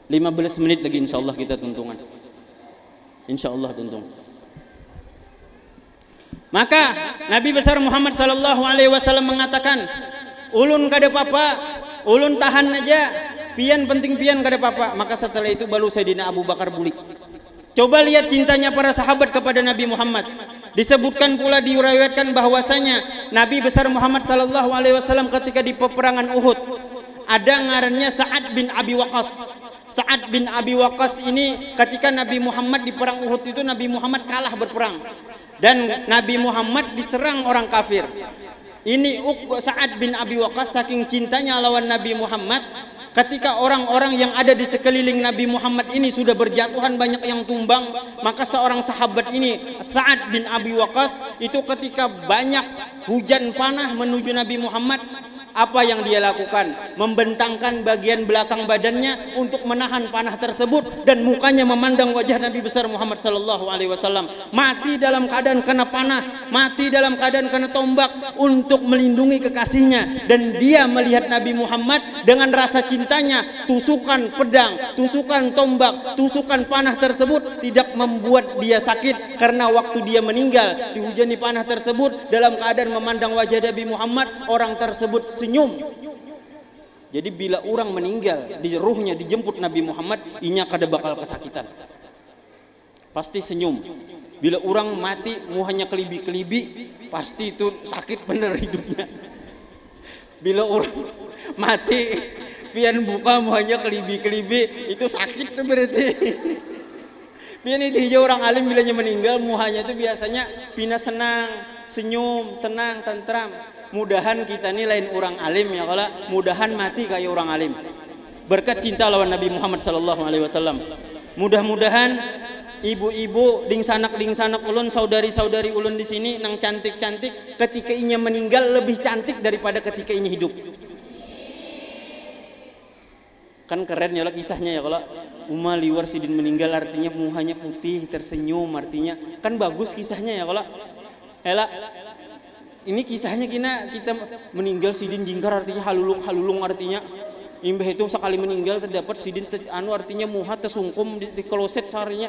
15 menit lagi insyaallah kita tuntungan. Insyaallah tuntung. Maka Nabi besar Muhammad sallallahu alaihi wasallam mengatakan, ulun kada papa, ulun tahan aja, pian penting pian kada papa. Maka setelah itu baru Sayyidina Abu Bakar bulik. Coba lihat cintanya para sahabat kepada Nabi Muhammad. Disebutkan pula, diriwayatkan bahwasanya Nabi besar Muhammad sallallahu alaihi wasallam ketika di peperangan Uhud, ada ngarannya Sa'ad bin Abi Waqqas. Sa'ad bin Abi Waqqas ini ketika Nabi Muhammad di perang Uhud itu Nabi Muhammad kalah berperang. Dan Nabi Muhammad diserang orang kafir. Ini Sa'ad bin Abi Waqqas saking cintanya lawan Nabi Muhammad, ketika orang-orang yang ada di sekeliling Nabi Muhammad ini sudah berjatuhan, banyak yang tumbang, maka seorang sahabat ini Sa'ad bin Abi Waqqas itu ketika banyak hujan panah menuju Nabi Muhammad, apa yang dia lakukan? Membentangkan bagian belakang badannya untuk menahan panah tersebut, dan mukanya memandang wajah Nabi besar Muhammad sallallahu alaihi wasallam. Mati dalam keadaan kena panah, mati dalam keadaan kena tombak untuk melindungi kekasihnya. Dan dia melihat Nabi Muhammad dengan rasa cintanya, tusukan pedang, tusukan tombak, tusukan panah tersebut tidak membuat dia sakit, karena waktu dia meninggal dihujani panah tersebut dalam keadaan memandang wajah Nabi Muhammad, orang tersebut senyum. Jadi bila orang meninggal, di ruhnya dijemput Nabi Muhammad, inya kada bakal kesakitan, pasti senyum. Bila orang mati muhanya kelibi-kelibi, pasti itu sakit bener hidupnya. Bila orang mati pian buka muhanya kelibi-kelibi, itu sakit tuh berarti. Pian itu hijau orang alim bilanya meninggal muhanya itu biasanya pina senang, senyum, tenang, tentram. Mudahan kita ini lain orang alim ya, kalau mudahan mati kayak orang alim berkat cinta lawan Nabi Muhammad sallallahu alaihi wasallam. Mudah-mudahan ibu-ibu ding sanak ulun, saudari-saudari ulun di sini nang cantik-cantik ketika inya meninggal lebih cantik daripada ketika inya hidup. Kan keren ya lah kisahnya ya, kalau Uma liwar sidin meninggal artinya muhanya putih tersenyum, artinya kan bagus kisahnya ya. Kalau elah ini kisahnya kita meninggal sidin jingkar artinya halulung artinya imbah itu sekali meninggal terdapat sidin artinya muha tersungkum di kloset sarinya.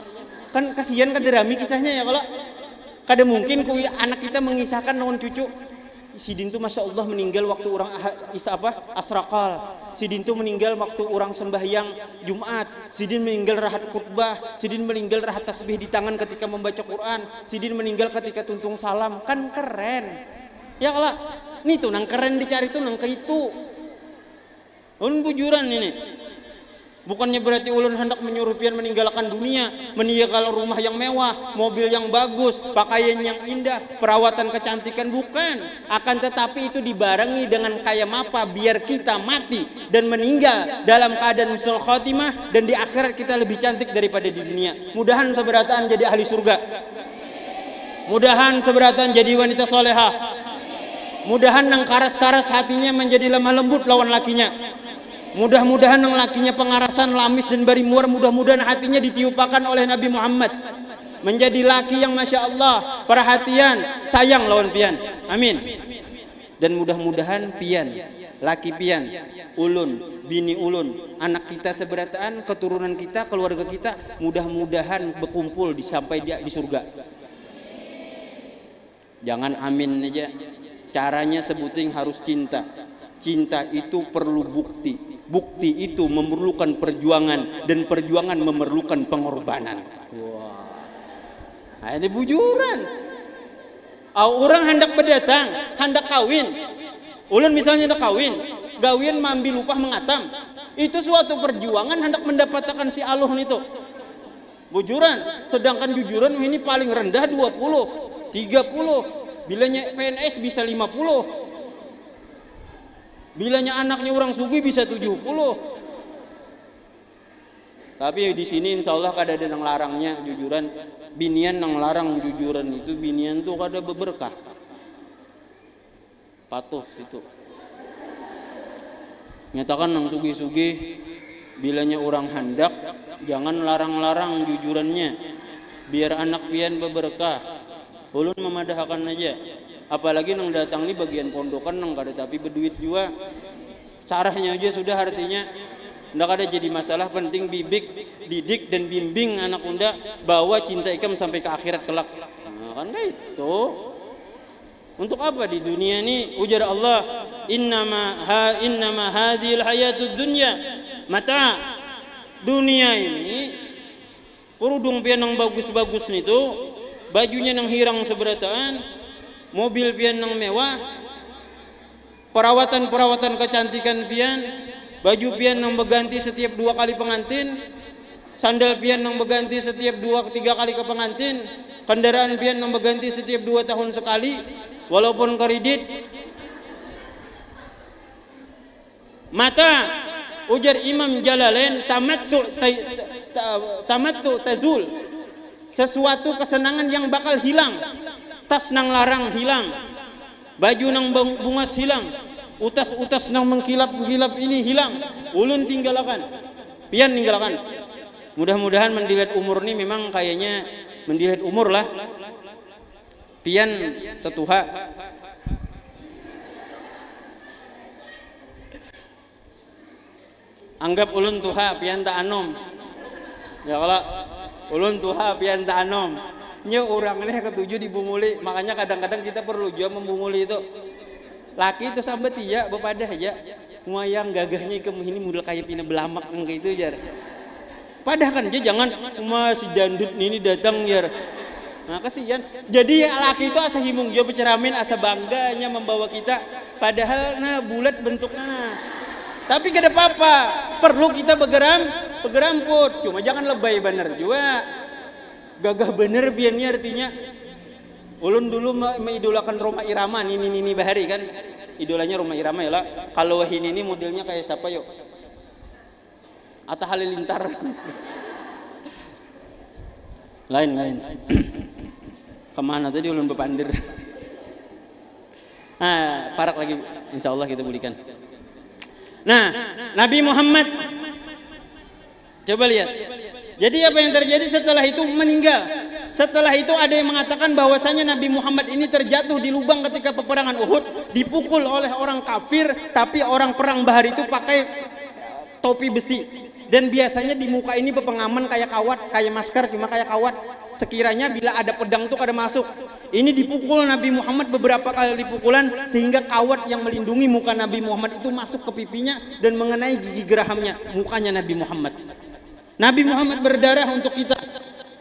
Kan kasihan kan derami kisahnya ya. Kalau kada mungkin kui anak kita mengisahkan naon cucu sidin tuh masya Allah meninggal waktu orang asrakal, sidin tuh meninggal waktu orang sembahyang Jumat, sidin meninggal rahat khutbah, sidin meninggal rahat tasbih di tangan ketika membaca Quran, sidin meninggal ketika tuntung salam. Kan keren ya. Kalau nih tuh nang keren dicari tuh nang ke itu ulun bujuran ini. Bukannya berarti ulun hendak menyuruh pian meninggalkan dunia, meninggalkan rumah yang mewah, mobil yang bagus, pakaian yang indah, perawatan kecantikan, bukan. Akan tetapi itu dibarengi dengan kaya mapa biar kita mati dan meninggal dalam keadaan husnul khotimah, dan di akhirat kita lebih cantik daripada di dunia. Mudahan seberataan jadi ahli surga. Mudahan seberataan jadi wanita solehah. Mudahan nang karas-karas hatinya menjadi lemah lembut lawan lakinya. Mudah-mudahan nang lakinya pengarasan, lamis dan bari muar, mudah-mudahan hatinya ditiupakan oleh Nabi Muhammad menjadi laki yang masya Allah perhatian, sayang lawan pian. Amin. Dan mudah-mudahan pian, laki pian, ulun, bini ulun, anak kita seberataan, keturunan kita, keluarga kita, mudah-mudahan berkumpul sampai di surga. Jangan amin aja. Caranya sebuting harus cinta. Cinta itu perlu bukti. Bukti itu memerlukan perjuangan, dan perjuangan memerlukan pengorbanan. Wah, nah, ini bujuran. Orang hendak berdatang, hendak kawin. Ulun misalnya hendak kawin, gawin mambil upah mengatam. Itu suatu perjuangan hendak mendapatkan si aluh itu. Bujuran. Sedangkan jujuran ini paling rendah 20, 30. Bilanya PNS bisa 50. Bilanya anaknya orang sugih bisa 70. Tapi di sini insya Allah kada ada yang larangnya jujuran. Binian yang larang jujuran itu binian tuh kada berberkah. patuh itu. Nyatakan nang sugih-sugih bilanya orang hendak jangan larang-larang jujurannya biar anak pian berberkah. Ulun memadahkan aja. Apalagi nang datang nih bagian pondokan nang kada tapi berduit juga. Caranya aja sudah artinya ndak ada jadi masalah, penting didik dan bimbing anak unda bawa cinta ikam sampai ke akhirat kelak. Nah, kan kayak itu. Untuk apa di dunia ini? Ujar Allah, innama hadhil hayatud dunya mata. Dunia ini kerudung pian yang bagus-bagus nih tuh, bajunya yang hirang seberataan, mobil pian yang mewah, perawatan kecantikan pian, baju pian yang berganti setiap 2 kali pengantin, sandal pian yang berganti setiap 2-3 kali ke pengantin, kendaraan pian yang berganti setiap 2 tahun sekali, walaupun kredit. Mata, ujar Imam Jalalain, tamattu tazul, sesuatu kesenangan yang bakal hilang. Tas nang larang hilang, baju nang bungas hilang, utas-utas nang mengkilap-kilap ini hilang. Ulun tinggalkan, pian tinggalkan. Mudah-mudahan mendilat umur ini memang kayaknya mendilat umur lah. Pian tetuha. Anggap ulun tuha pian tak anom. Ya kalau ulun tuha pian tak anom. Nya orang ini ketujuh dibunguli, makanya kadang-kadang kita perlu juga membunguli itu. Laki itu sampai tiya bepadah aja. Muayang gagahnya ke ini model kayak pina belamak kayak itu jar. Padah kan dia jangan si dandut ini datang jar. Nah kasihan. Jadi laki itu asa himung jo berceramin, asa bangganya membawa kita. Padahal nah bulat bentuknya. Tapi kada apa-apa. Perlu kita bergeramput. Cuma jangan lebay bener juga. Gagah bener biarnya artinya. Ulun dulu mengidolakan Rhoma Irama ini bahari kan. Idolanya Rhoma Irama ya lah. Kalau ini modelnya kayak siapa yuk? Atta Halilintar. Lain. Kemana tadi ulun bepandir? Parak lagi, insya Allah kita belikan. Nah, Nabi Muhammad, coba lihat. Jadi apa yang terjadi setelah itu meninggal? Setelah itu ada yang mengatakan bahwasanya Nabi Muhammad ini terjatuh di lubang ketika peperangan Uhud, dipukul oleh orang kafir, tapi orang perang bahar itu pakai topi besi. Dan biasanya di muka ini berpengaman kayak kawat, kayak masker cuma kayak kawat. Sekiranya bila ada pedang tuh kada masuk. Ini dipukul Nabi Muhammad beberapa kali pukulan sehingga kawat yang melindungi muka Nabi Muhammad itu masuk ke pipinya dan mengenai gigi gerahamnya, mukanya Nabi Muhammad. Nabi Muhammad berdarah untuk kita.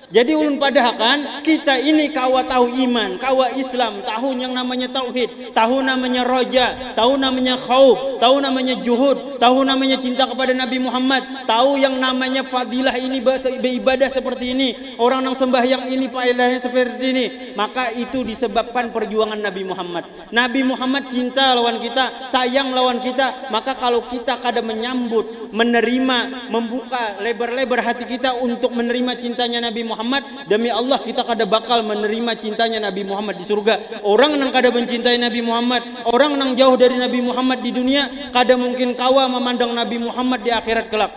Jadi ulun padahkan kita ini kawa tahu iman, kawa Islam, tahu yang namanya tauhid, tahu namanya roja, tahu namanya khauf, tahu namanya juhud, tahu namanya cinta kepada Nabi Muhammad, tahu yang namanya fadilah ini beribadah seperti ini, orang yang sembahyang ini faedahnya seperti ini. Maka itu disebabkan perjuangan Nabi Muhammad. Nabi Muhammad cinta lawan kita, sayang lawan kita. Maka kalau kita kada menyambut, menerima, membuka lebar-lebar hati kita untuk menerima cintanya Nabi Muhammad, demi Allah kita kada bakal menerima cintanya Nabi Muhammad di surga. Orang yang kada mencintai Nabi Muhammad, orang yang jauh dari Nabi Muhammad di dunia, kada mungkin kawa memandang Nabi Muhammad di akhirat kelak.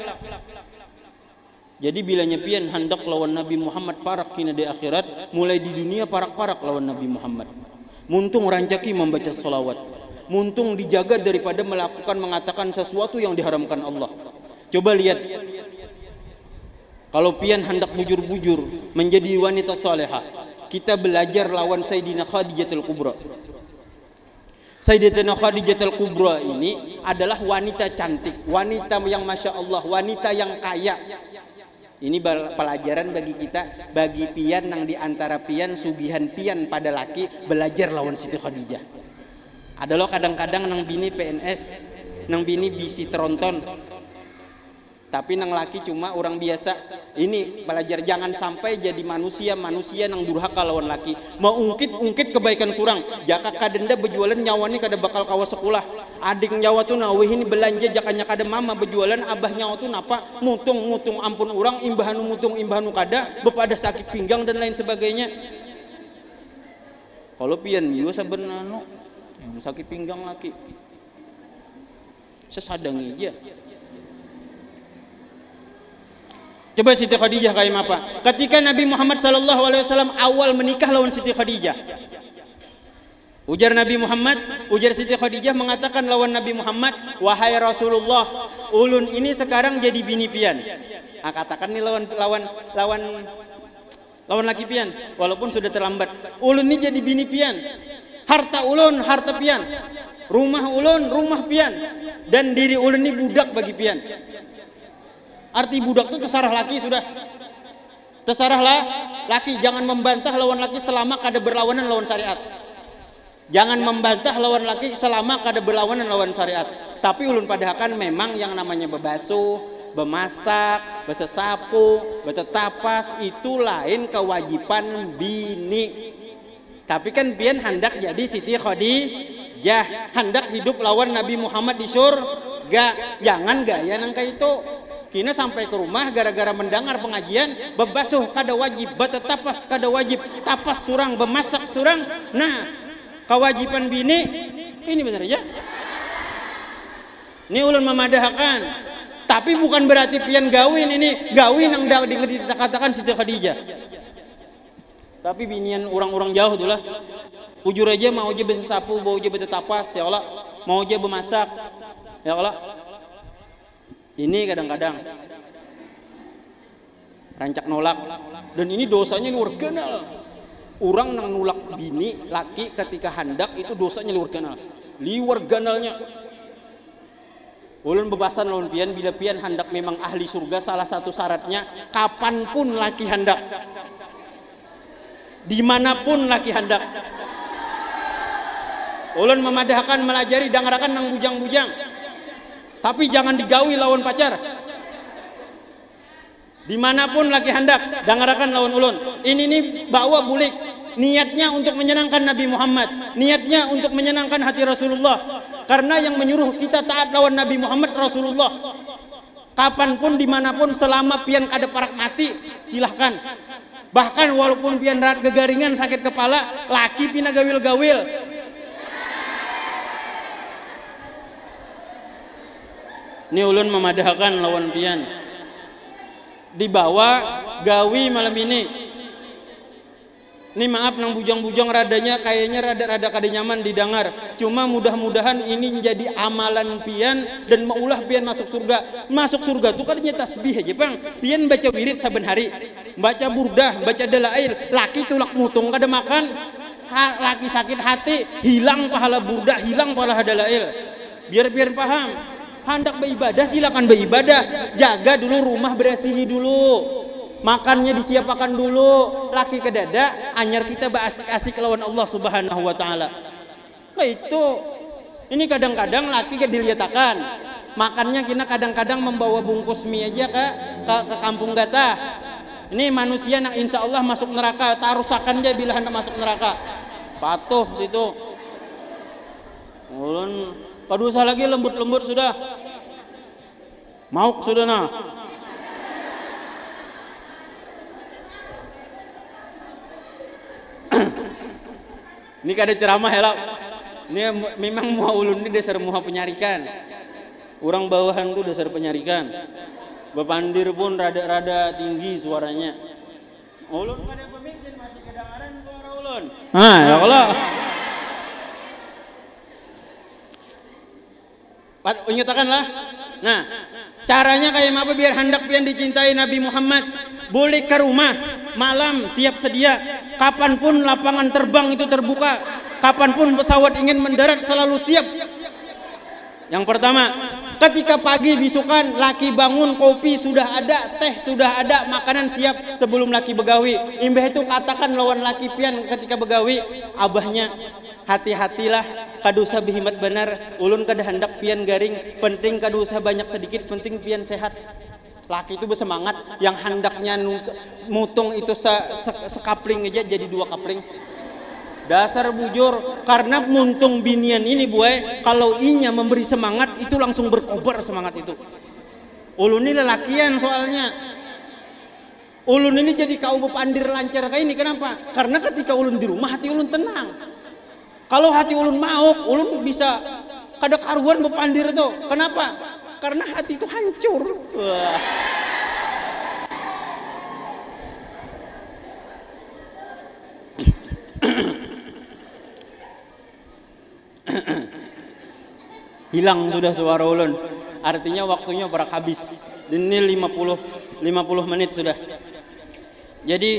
Jadi bila nyepian hendak lawan Nabi Muhammad parak kina di akhirat, mulai di dunia parak-parak lawan Nabi Muhammad. Muntung rancaki membaca salawat, muntung dijaga daripada mengatakan sesuatu yang diharamkan Allah. Coba lihat, kalau pian hendak bujur-bujur menjadi wanita salehah, kita belajar lawan Sayyidina Khadijatul Kubra. Sayyidina Khadijatul Kubra ini adalah wanita cantik, wanita yang masya Allah, wanita yang kaya. Ini pelajaran bagi kita, bagi pian yang diantara pian sugihan pian pada laki, belajar lawan Siti Khadijah. Adalah kadang-kadang nang bini PNS, nang bini bisi tronton, tapi nang laki cuma orang biasa. Ini belajar jangan sampai jadi manusia nang durhaka lawan laki. Mau ungkit kebaikan surang. Jaka kadenda berjualan nyawanya kada bakal kawa sekolah. Adik nyawa tuh nawih ini belanja jakanya kada mama berjualan, abah nyawa tuh napa mutung ampun orang imbahanu mutung imbahanu kada bepada sakit pinggang dan lain sebagainya. Kalau pian juga sebenarnya sakit pinggang laki. Sesadang aja. Coba Siti Khadijah kayak apa? Ketika Nabi Muhammad SAW awal menikah lawan Siti Khadijah, ujar Nabi Muhammad, ujar Siti Khadijah mengatakan lawan Nabi Muhammad, wahai Rasulullah, ulun ini sekarang jadi bini pian. Katakan nih lawan laki pian, walaupun sudah terlambat. Ulun ini jadi bini pian, harta ulun harta pian, rumah ulun rumah pian, dan diri ulun ini budak bagi pian. Arti budak itu terserah laki sudah. Terserahlah laki, jangan membantah lawan laki selama kada berlawanan lawan syariat. Jangan membantah lawan laki selama kada berlawanan lawan syariat. Tapi ulun padahakan memang yang namanya bebasuh, bemasak, besesapu, betetapas itu lain kewajiban bini. Tapi kan pian hendak jadi Siti Khadijah, hendak hidup lawan Nabi Muhammad di surga. Jangan gaya nangka itu. Kina sampai ke rumah gara-gara mendengar pengajian, bebasuh kada wajib, betetapas kada wajib, tapas surang, bemasak surang. Nah, kewajiban bini ini benar ya. Ini ulun memadahkan. Tapi bukan berarti pian gawin ini, gawin yang dikatakan Siti Khadijah. Tapi binian orang-orang jauh itulah. Ujur aja mau aja bisa sapu, mau aja betetapas, ya Allah, mau aja bemasak, ya Allah. Ini kadang-kadang rancak nolak, dan ini dosanya luar kenal. Orang nang nolak bini laki ketika hendak itu dosanya luar kenal, liwar ganalnya. Ulun bebasan lawan pian, bila pian hendak memang ahli surga, salah satu syaratnya kapanpun laki hendak, dimanapun laki hendak. Ulun memadahkan melajari dangarakan nang bujang-bujang. Tapi jangan digawi lawan pacar. Dimanapun laki hendak, dangarakan lawan ulun. Ini bawa bulik. Niatnya untuk menyenangkan Nabi Muhammad. Niatnya untuk menyenangkan hati Rasulullah. Karena yang menyuruh kita taat lawan Nabi Muhammad Rasulullah. Kapanpun, dimanapun, selama pian kada parak mati, silahkan. Bahkan walaupun pian rat gegaringan, sakit kepala, laki pina gawil-gawil. Ini ulun memadahkan lawan pian. Dibawa gawi malam ini. Ini maaf nang bujang-bujang radanya kayaknya rada-rada kada nyaman didengar. Cuma mudah-mudahan ini menjadi amalan pian dan maulah pian masuk surga. Masuk surga tuh kadanya tasbih aja, Bang. Pian baca wirid saben hari. Baca burdah, baca dalail. Laki tulak mutung kada makan. Laki sakit hati, hilang pahala burdah, hilang pahala dalail. Biar paham. Hendak beribadah silakan beribadah, jaga dulu rumah, berasihi dulu, makannya disiapkan dulu. Laki ke dada anyar kita berasik-asik lawan Allah Subhanahu wa taala. Nah itu ini kadang-kadang laki ke diliatakan makannya, kina kadang-kadang membawa bungkus mie aja ke kampung gata. Ini manusia yang insya Allah masuk neraka, tarusakan aja bila hendak masuk neraka. Patuh situ. Ulun padusa lagi lembut-lembut sudah. Mauk sudah nah. Ini kada ceramah ya. Ini memang muha ulun ini dasar muha penyarikan. Orang bawahan tuh dasar penyarikan. Bepandir pun rada-rada tinggi suaranya. Ulun kada pemimpin masih kedengaran suara ulun. Ya Allah. Nyatakanlah. Nah, caranya kayak apa biar hendak pian dicintai Nabi Muhammad? Boleh ke rumah malam, siap sedia. Kapanpun lapangan terbang itu terbuka, kapanpun pesawat ingin mendarat selalu siap. Yang pertama, ketika pagi bisukan laki bangun, kopi sudah ada, teh sudah ada, makanan siap sebelum laki begawi. Imbah itu katakan lawan laki pian ketika begawi, abahnya hati-hatilah, kadusa bihimat benar, ulun kada hendak pian garing, penting kadusa banyak sedikit, penting pian sehat. Laki itu bersemangat, yang hendaknya mutung itu sekapling aja jadi 2 kapling. Dasar bujur, karena muntung binian ini buai, kalau inya memberi semangat itu langsung berkobar semangat itu. Ulun ini lelakian soalnya. Ulun ini jadi kau bepandir lancar kayak ini, kenapa? Karena ketika ulun di rumah hati ulun tenang. Kalau hati ulun mauk, ulun bisa kada karuan bepandir tuh. Kenapa? Karena hati itu hancur. Wah. Hilang sudah suara ulun. Artinya waktunya berak habis. Ini 50 menit sudah. Jadi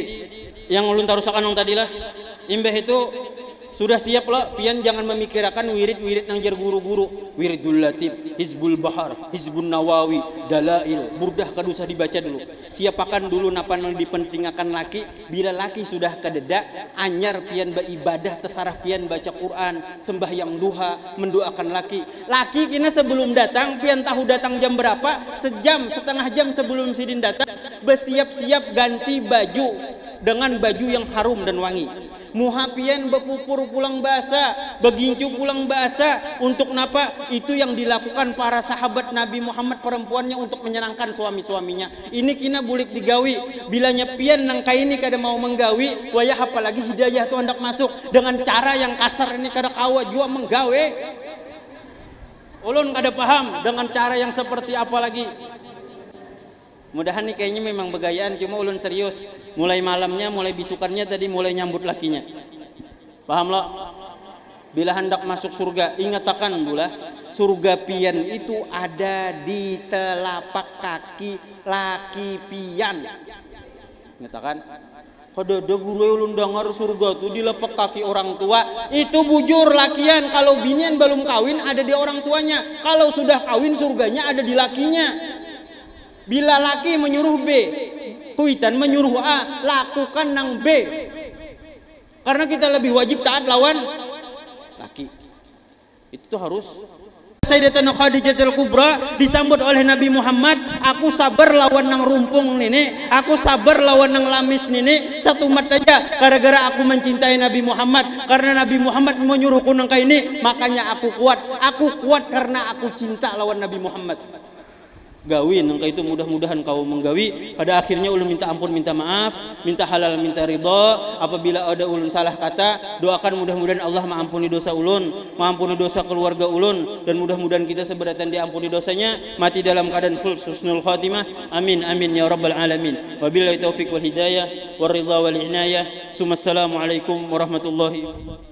yang ulun tarusakan tadi lah, imbah itu sudah siap lah, pian jangan memikirkan wirid-wirid nang jar guru-guru, wiridul latif, hizbul bahar, hizbun nawawi, dalail, burdah kada usah dibaca dulu. Siapakan dulu napa nang dipentingakan laki, bila laki sudah kadeda, anyar pian beribadah, terserah pian baca Quran, sembahyang duha, mendoakan laki. Laki kini sebelum datang, pian tahu datang jam berapa, sejam, setengah jam sebelum sidin datang, bersiap-siap ganti baju dengan baju yang harum dan wangi. Muhapian bepupur pulang basah, begincu pulang basah. Untuk napa? Itu yang dilakukan para sahabat Nabi Muhammad perempuannya untuk menyenangkan suami-suaminya. Ini kina bulik digawi. Bila nyepian nang kaini kada mau menggawi, wayah apalagi hidayah tu hendak masuk dengan cara yang kasar ini kada kawa jua menggawe. Ulun kada paham dengan cara yang seperti apa lagi. Mudahan nih kayaknya memang begayaan, cuma ulun serius. Mulai malamnya, mulai bisukannya tadi mulai nyambut lakinya. Paham lo? Bila hendak masuk surga, ingatakan bula, surga pian itu ada di telapak kaki laki pian. Ingatakan? Kada ada guru ulun dengar surga tu di lapak kaki orang tua. Itu bujur lakian. Kalau binian belum kawin ada di orang tuanya. Kalau sudah kawin surganya ada di lakinya. Bila laki menyuruh B, kuitan menyuruh A, lakukan nang B. Karena kita lebih wajib taat lawan laki. Itu harus. Sayyidatuna Khadijatul Kubra disambut oleh Nabi Muhammad, aku sabar lawan nang rumpung nini, aku sabar lawan nang lamis nini, satu mat aja gara-gara aku mencintai Nabi Muhammad. Karena Nabi Muhammad menyuruhku nang kaini, makanya aku kuat karena aku cinta lawan Nabi Muhammad. Gawin nangka itu mudah-mudahan kau menggawi. Pada akhirnya ulun minta ampun, minta maaf, minta halal, minta ridha. Apabila ada ulun salah kata, doakan mudah-mudahan Allah mengampuni dosa ulun, mengampuni dosa keluarga ulun, dan mudah-mudahan kita seberatan diampuni dosanya, mati dalam keadaan husnul khatimah. Amin amin ya rabbal alamin. Wabillahi taufiq wal hidayah wal ridha wal inayah. Assalamualaikum warahmatullahi wabarakatuh.